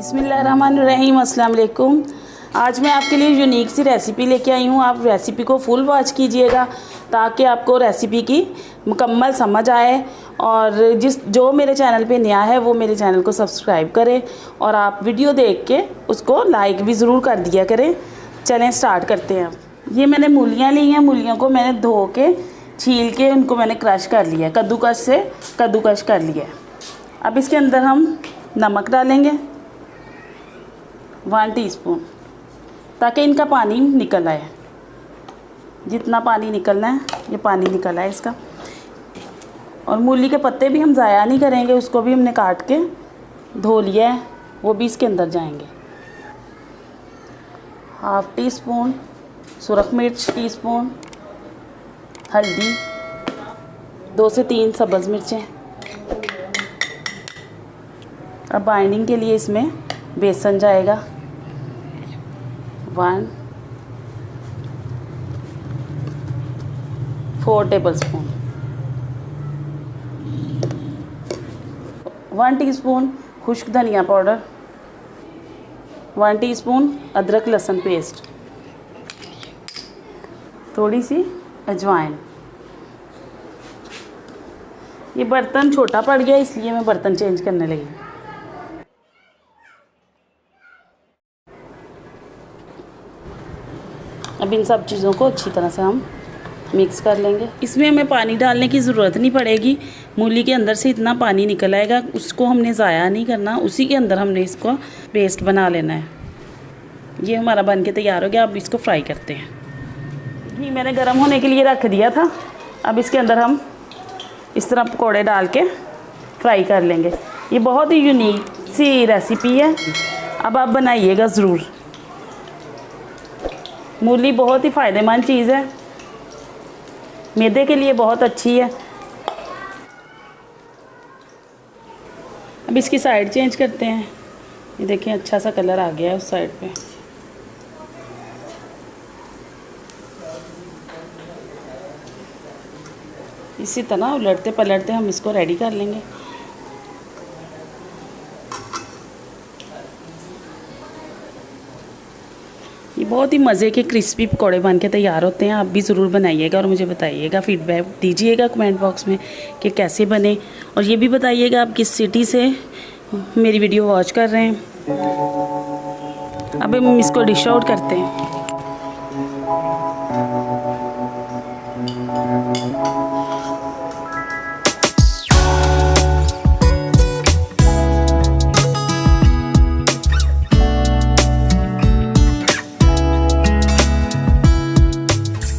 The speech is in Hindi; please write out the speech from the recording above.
बिस्मिल्लाहिर्रहमानिर्रहीम, अस्सलाम वालेकुम। आज मैं आपके लिए यूनिक सी रेसिपी लेके आई हूँ। आप रेसिपी को फुल वॉच कीजिएगा ताकि आपको रेसिपी की मुकम्मल समझ आए। और जो मेरे चैनल पे नया है वो मेरे चैनल को सब्सक्राइब करें और आप वीडियो देख के उसको लाइक भी ज़रूर कर दिया करें। चलें स्टार्ट करते हैं। ये मैंने मूलियाँ ली हैं। मूलियों को मैंने धो के छील के उनको मैंने क्रश कर लिया है, कद्दूकस से कद्दूकस कर लिया है। अब इसके अंदर हम नमक डालेंगे 1 टीस्पून, ताकि इनका पानी निकल आए। जितना पानी निकलना है ये पानी निकल आए इसका। और मूली के पत्ते भी हम ज़ाया नहीं करेंगे, उसको भी हमने काट के धो लिया है, वो भी इसके अंदर जाएंगे। 1/2 टीस्पून सुरख मिर्च, टीस्पून हल्दी, 2 से 3 सब्ज़ मिर्चें। अब बाइंडिंग के लिए इसमें बेसन जाएगा 4 टेबलस्पून, 1 टीस्पून खुश्क धनिया पाउडर, 1 टीस्पून अदरक लहसुन पेस्ट, थोड़ी सी अजवाइन। ये बर्तन छोटा पड़ गया इसलिए मैं बर्तन चेंज करने लगी। अब इन सब चीज़ों को अच्छी तरह से हम मिक्स कर लेंगे। इसमें हमें पानी डालने की ज़रूरत नहीं पड़ेगी। मूली के अंदर से इतना पानी निकल आएगा, उसको हमने ज़ाया नहीं करना, उसी के अंदर हमने इसको पेस्ट बना लेना है। ये हमारा बन के तैयार हो गया। अब इसको फ्राई करते हैं। घी मैंने गर्म होने के लिए रख दिया था। अब इसके अंदर हम इस तरह पकौड़े डाल के फ्राई कर लेंगे। ये बहुत ही यूनिक सी रेसिपी है, अब आप बनाइएगा ज़रूर। मूली बहुत ही फ़ायदेमंद चीज़ है, मैदे के लिए बहुत अच्छी है। अब इसकी साइड चेंज करते हैं। ये देखें अच्छा सा कलर आ गया है उस साइड पे। इसी तरह उलटते पलटते हम इसको रेडी कर लेंगे। ये बहुत ही मज़े के क्रिस्पी पकौड़े बन के तैयार होते हैं। आप भी ज़रूर बनाइएगा और मुझे बताइएगा, फीडबैक दीजिएगा कमेंट बॉक्स में कि कैसे बने। और ये भी बताइएगा आप किस सिटी से मेरी वीडियो वॉच कर रहे हैं। अब हम इसको डिश आउट करते हैं।